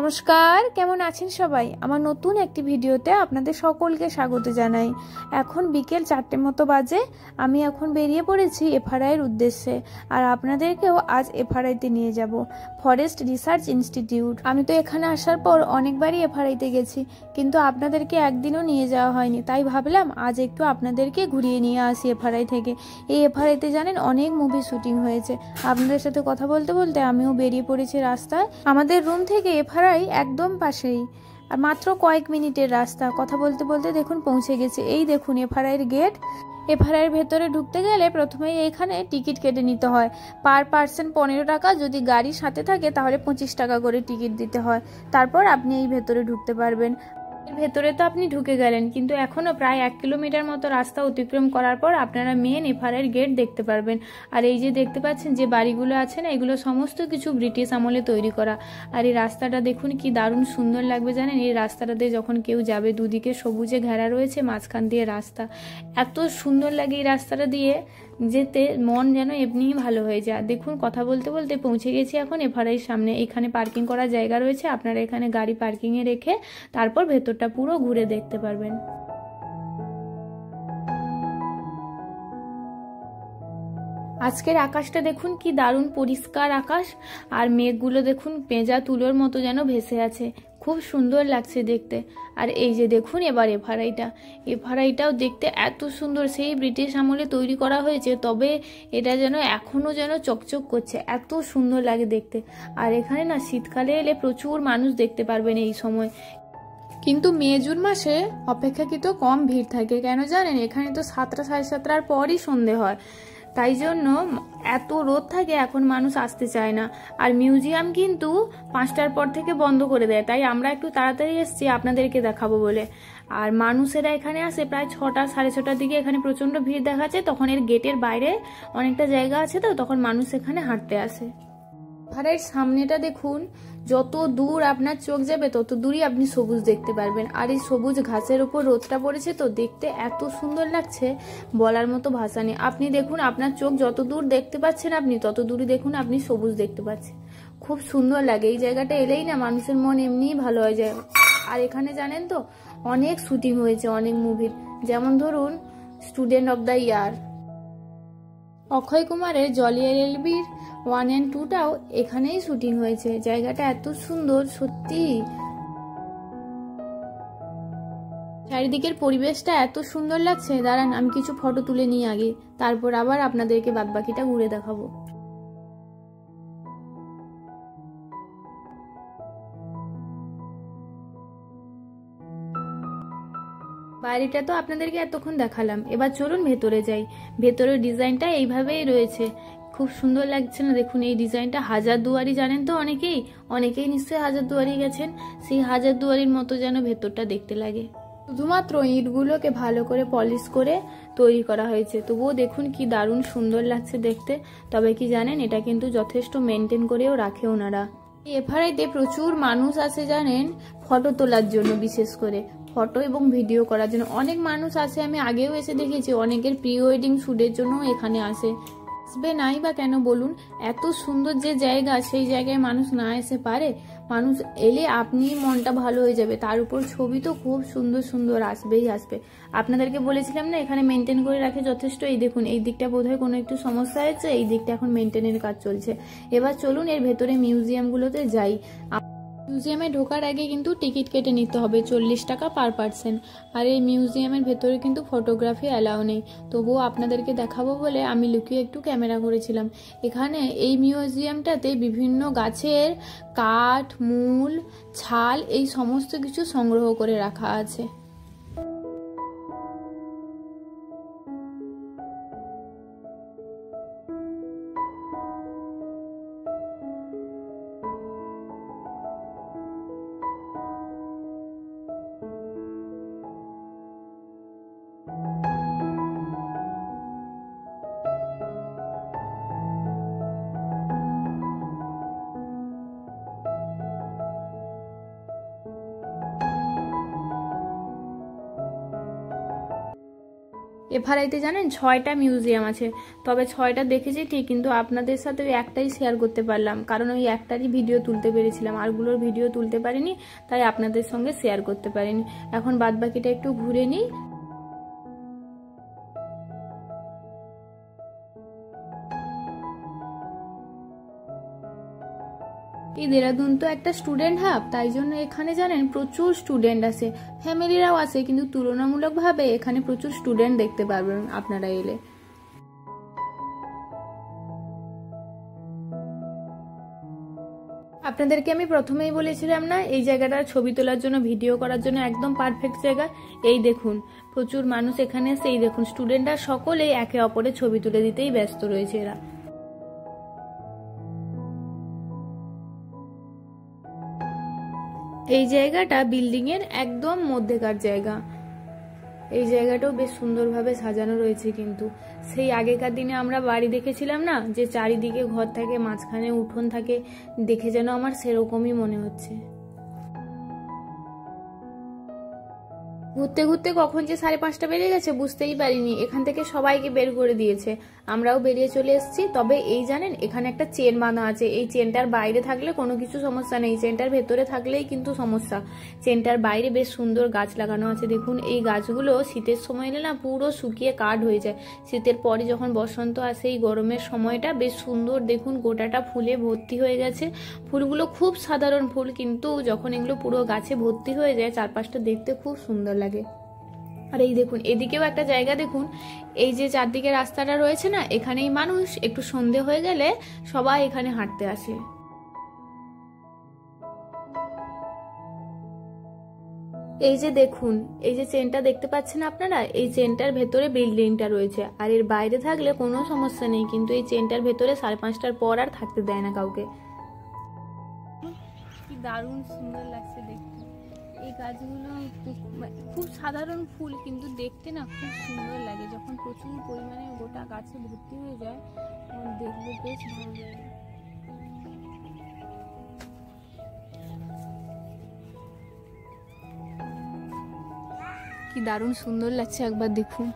নমস্কার, কেমন আছেন সবাই? আমার নতুন একটি ভিডিওতে আপনাদের সকলকে স্বাগত জানাই। এখন বিকেল 4টে মতো বাজে। আমি এখন বেরিয়ে পড়েছি এফআরআইয়ের উদ্দেশ্যে, আর আপনাদেরকেও আজ এফআরআইতে নিয়ে যাব, ফরেস্ট রিসার্চ ইনস্টিটিউট। আমি তো এখানে আসার পর অনেকবারই এফআরআইতে গেছি, কিন্তু আপনাদেরকে একদিনও নিয়ে যাওয়া হয়নি, তাই ভাবলাম আজ একটু আপনাদেরকে ঘুরিয়ে নিয়ে আসি এফআরআই থেকে। এই এফআরআইতে জানেন অনেক মুভি শুটিং হয়েছে। আপনাদের সাথে কথা বলতে বলতে আমিও বেরিয়ে পড়েছি রাস্তায়। আমাদের রুম থেকে এফআরআই একদম পাশেই, আর মাত্র কয়েক মিনিটের রাস্তা। কথা বলতে বলতে দেখুন পৌঁছে গেছে। এই দেখুন এফআরআইয়ের গেট। এফআরআইয়ের ভেতরে ঢুকতে গেলে প্রথমেই এখানে টিকিট কেটে নিতে হয়। পার পার্সন 15 টাকা, যদি গাড়ির সাথে থাকে তাহলে 25 টাকা করে টিকিট দিতে হয়। তারপর আপনি এই ভেতরে ঢুকতে পারবেন। ভেতরে তো আপনি ঢুকে গেলেন, কিন্তু এখনো প্রায় 1 কিলোমিটার মতো রাস্তা অতিক্রম করার পর আপনারা মেন এফআরআইয়ের গেট দেখতে পারবেন। আর এই যে দেখতে পাচ্ছেন যে বাড়িগুলো আছে না, এগুলো সমস্ত কিছু ব্রিটিশ আমলে তৈরি করা। আর এই রাস্তাটা দেখুন কি দারুণ সুন্দর লাগবে জানেন। এই রাস্তাটাতে যখন কেউ যাবে, দুদিকে সবুজে ঘেরা রয়েছে, মাঝখান দিয়ে রাস্তা। এত সুন্দর লাগে এই রাস্তাটা দিয়ে যেতে, মন যেন এমনিই ভালো হয়ে যায়। দেখুন কথা বলতে বলতে পৌঁছে গেছি এখন এফআরআইয়ের সামনে। এখানে পার্কিং করার জায়গা রয়েছে, আপনারা এখানে গাড়ি পার্কিংয়ে রেখে তারপর ভেতরটা পুরো ঘুরে দেখতে পারবেন। আজকের আকাশটা দেখুন কি দারুণ পরিষ্কার আকাশ, আর মেঘগুলো দেখুন পেঁজা তুলোর মতো যেন ভেসে আছে। খুব সুন্দর লাগছে দেখতে। আর এই যে দেখুন এবার এফআরআইটাও দেখতে এত সুন্দর, সেই ব্রিটিশ আমলে তৈরি করা হয়েছে, তবে এটা যেন এখনো যেন চকচক করছে, এত সুন্দর লাগে দেখতে। আর এখানে না শীতকালে এলে প্রচুর মানুষ দেখতে পারবেন এই সময়, কিন্তু মে জুন মাসে অপেক্ষাকৃত কম ভিড় থাকে। কেন জানেন? এখানে তো 7টা সাড়ে 7টার পরই সন্ধে হয়, তাই জন্য এত রোদ থাকে, এখন মানুষ আসতে চায় না। আর মিউজিয়াম কিন্তু 5টার পর থেকে বন্ধ করে দেয়, তাই আমরা একটু তাড়াতাড়ি এসেছি আপনাদেরকে দেখাবো বলে। আর মানুষেরা এখানে আসে প্রায় 6টা সাড়ে 6টার দিকে। এখানে প্রচন্ড ভিড় দেখা যায়, তখন এর গেটের বাইরে অনেকটা জায়গা আছে, তো তখন মানুষ এখানে হাঁটতে আসে। পাহাড়ের সামনেটা দেখুন, যত দূর আপনার চোখ যাবে তত দূরই আপনি সবুজ দেখতে পারবেন। আর এই সবুজ ঘাসের উপর রোদটা পড়েছে, তো দেখতে এত সুন্দর লাগছে, বলার মতো ভাষা নেই। আপনি দেখুন আপনার চোখ যত দূর দেখতে পাচ্ছেন, আপনি তত দূরই দেখুন আপনি সবুজ দেখতে পাচ্ছেন। খুব সুন্দর লাগে এই জায়গাটা এলেই না, মানুষের মন এমনিই ভালো হয়ে যায়। আর এখানে জানেন তো অনেক শুটিং হয়েছে অনেক মুভির, যেমন ধরুন স্টুডেন্ট অফ দ্য ইয়ার, অক্ষয় কুমারের জলি এলএলবির 1 and 2টাও এখানেই শুটিং হয়েছে। জায়গাটা এত সুন্দর সত্যি, চারিদিকের পরিবেশটা এত সুন্দর লাগছে। দাঁড়ান আমি কিছু ফটো তুলে নিই আগে, তারপর আবার আপনাদেরকে বাদবাকিটা ঘুরে দেখাবো। বাইরেটা তো আপনাদেরকে এতক্ষণ দেখালাম, এবার চলুন ভেতরে যাই। ভেতরের ডিজাইনটা এইভাবেই রয়েছে, খুব সুন্দর লাগছে না? দেখুন এই ডিজাইনটা হাজারদুয়ারি, জানেন তো অনেকেই নিশ্চয়ই হাজারদুয়ারি গেছেন, সেই হাজারদুয়ারির মতো যেন ভেতরটা দেখতে লাগে। শুধুমাত্র ইটগুলোকে ভালো করে পলিশ করে তৈরি করা হয়েছে, তবুও দেখুন কি দারুণ সুন্দর লাগছে দেখতে। তবে কি জানেন, এটা কিন্তু যথেষ্ট মেনটেন করেও রাখে ওনারা। এফআরআইতে প্রচুর মানুষ আসে জানেন, ফটো তোলার জন্য, বিশেষ করে ফটো এবং ভিডিও করার জন্য অনেক মানুষ আসে। আমি আগেও এসে দেখেছি, অনেকের প্রি ওয়েডিং শুটের জন্য এখানে আসে। আসবে নাই বা কেন বলুন? এত সুন্দর যে জায়গা, সেই জায়গায় মানুষ না এসে পারে? মানুষ এলে আপনি মনটা ভালো হয়ে যাবে। তার উপর ছবি তো খুব সুন্দর সুন্দর আসবেই আসবে। আপনাদেরকে বলেছিলাম না এখানে মেনটেন করে রাখে যথেষ্ট। এই দেখুন এই দিকটা বোধহয় কোনো একটু সমস্যা হয়েছে, এই দিকটা এখন মেনটেনের কাজ চলছে। এবার চলুন এর ভেতরে মিউজিয়ামগুলোতে যাই। মিউজিয়ামে ঢোকার আগে কিন্তু টিকিট কেটে নিতে হবে 40 টাকা পার পার্সন। আর এই মিউজিয়ামের ভেতরে কিন্তু ফটোগ্রাফি অ্যালাউ নেই, তবুও আপনাদেরকে দেখাবো বলে আমি লুকিয়ে একটু ক্যামেরা করেছিলাম। এখানে এই মিউজিয়ামটাতে বিভিন্ন গাছের কাঠ, মূল, ছাল এই সমস্ত কিছু সংগ্রহ করে রাখা আছে। এফআরআইতে জানেন 6টা মিউজিয়াম আছে, তবে 6টা দেখেছি ঠিক, কিন্তু আপনাদের সাথে ওই একটাই শেয়ার করতে পারলাম, কারণ ওই একটারই ভিডিও তুলতে পেরেছিলাম, আরগুলোর ভিডিও তুলতে পারিনি, তাই আপনাদের সঙ্গে শেয়ার করতে পারিনি। এখন বাদবাকিটা একটু ঘুরে নিই। এই দেরাদুন তো একটা স্টুডেন্ট হাব, তাই জন্য এখানে জানেন প্রচুর স্টুডেন্ট আসে, ফ্যামিলিরাও আসে, কিন্তু তুলনামূলকভাবে এখানে প্রচুর স্টুডেন্ট দেখতে পারবেন আপনারা এলে। আপনাদেরকে আমি প্রথমেই বলেছিলাম না এই জায়গাটার ছবি তোলার জন্য, ভিডিও করার জন্য একদম পারফেক্ট জায়গা। এই দেখুন প্রচুর মানুষ এখানে আসে, এই দেখুন স্টুডেন্টরা সকলেই একে অপরের ছবি তুলে দিতেই ব্যস্ত রয়েছে এরা। এই জায়গাটা বিল্ডিং এর একদম মধ্যেকার জায়গা। এই জায়গাটাও বেশ সুন্দরভাবে সাজানো রয়েছে, কিন্তু সেই আগেকার দিনে আমরা বাড়ি দেখেছিলাম না যে চারিদিকে ঘর থাকে, মাঝখানে উঠোন থাকে, দেখে যেন আমার সেরকমই মনে হচ্ছে। ঘুরতে ঘুরতে কখন যে 5:30 বেজে গেছে বুঝতেই পারিনি। এখান থেকে সবাইকে বের করে দিয়েছে, আমরাও বেরিয়ে চলে এসেছি। তবে এই জানেন এখানে একটা চেন বাঁধা আছে, এই চেনটার বাইরে থাকলে কোনো কিছু সমস্যা নেই, চেনটার ভেতরে থাকলেই কিন্তু সমস্যা। চেনটার বাইরে বেশ সুন্দর গাছ লাগানো আছে, দেখুন এই গাছগুলো শীতের সময় এলে না পুরো শুকিয়ে কাঠ হয়ে যায়, শীতের পরে যখন বসন্ত আসে এই গরমের সময়টা বেশ সুন্দর, দেখুন গোটাটা ফুলে ভর্তি হয়ে গেছে। ফুলগুলো খুব সাধারণ ফুল, কিন্তু যখন এগুলো পুরো গাছে ভর্তি হয়ে যায় চারপাশটা দেখতে খুব সুন্দর লাগে। আর এই দেখুন এদিকেও একটা জায়গা, দেখুন এই যে চারদিকে রাস্তাটা রয়েছে না, এখানেই মানুষ একটু সন্ধে হয়ে গেলে সবাই এখানে হাঁটতে আসে। এই যে দেখুন এই যে চেনটা দেখতে পাচ্ছেন আপনারা, এই চেনটার ভেতরে বিল্ডিংটা রয়েছে, আর এর বাইরে থাকলে কোনো সমস্যা নেই, কিন্তু এই চেনটার ভেতরে 5:30টার পর আর থাকতে দেয় না কাউকে। কি দারুণ সুন্দর লাগছে দেখতে। এই গাছগুলো খুব সাধারণ ফুল, কিন্তু দেখতে না খুব সুন্দর লাগে। যখন প্রচুর পরিমাণে গোটা গাছে ভর্তি হয়ে যায় তখন দেখতে বেশ ভালো লাগে। কি দারুণ সুন্দর লাগছে, একবার দেখুন।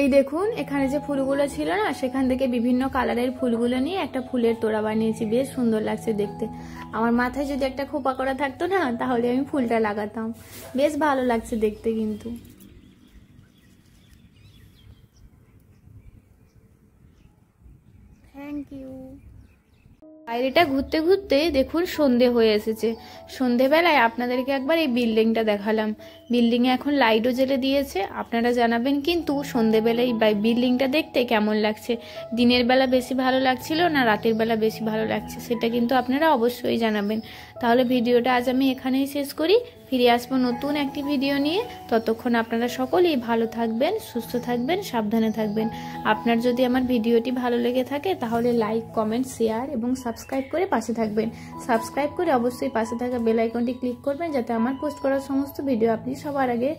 এই দেখুন এখানে যে ফুলগুলো ছিল না, সেখান থেকে বিভিন্ন কালারের ফুলগুলো নিয়ে একটা ফুলের তোড়া বানিয়েছি, বেশ সুন্দর লাগছে দেখতে। আমার মাথায় যদি একটা খোপা করা থাকতো না, তাহলে আমি ফুলটা লাগাতাম, বেশ ভালো লাগছে দেখতে কিন্তু। Thank you. বাইরেটা ঘুরতে ঘুরতে দেখুন সন্ধে হয়ে এসেছে। সন্ধেবেলায় আপনাদেরকে একবার এই বিল্ডিংটা দেখালাম। বিল্ডিংয়ে এখন লাইটও জ্বেলে দিয়েছে, আপনারা জানাবেন কিন্তু সন্ধেবেলায় বিল্ডিংটা দেখতে কেমন লাগছে। দিনের বেলা বেশি ভালো লাগছিল না রাতের বেলা বেশি ভালো লাগছে, সেটা কিন্তু আপনারা অবশ্যই জানাবেন। তাহলে ভিডিওটা আজ আমি এখানেই শেষ করি, ফিরে আসবো নতুন একটি ভিডিও নিয়ে। ততক্ষণ আপনারা সকলেই ভালো থাকবেন, সুস্থ থাকবেন, সাবধানে থাকবেন। আপনার যদি আমার ভিডিওটি ভালো লেগে থাকে তাহলে লাইক, কমেন্ট, শেয়ার এবং সাবস্ক্রাইব করে পাশে থাকবেন। সাবস্ক্রাইব করে অবশ্যই পাশে থাকা বেল আইকনটি ক্লিক করবেন, যাতে আমার পোস্ট করা সমস্ত ভিডিও আপনি সবার আগে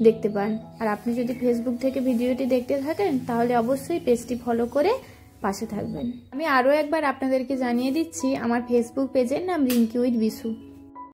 দেখতে পান। আর আপনি যদি ফেসবুক থেকে ভিডিওটি দেখতে থাকেন তাহলে অবশ্যই পেজটি ফলো করে পাশে থাকবেন। আমি আরও একবার আপনাদেরকে জানিয়ে দিচ্ছি, আমার ফেসবুক পেজের নাম রিঙ্কি উইথ বিশু।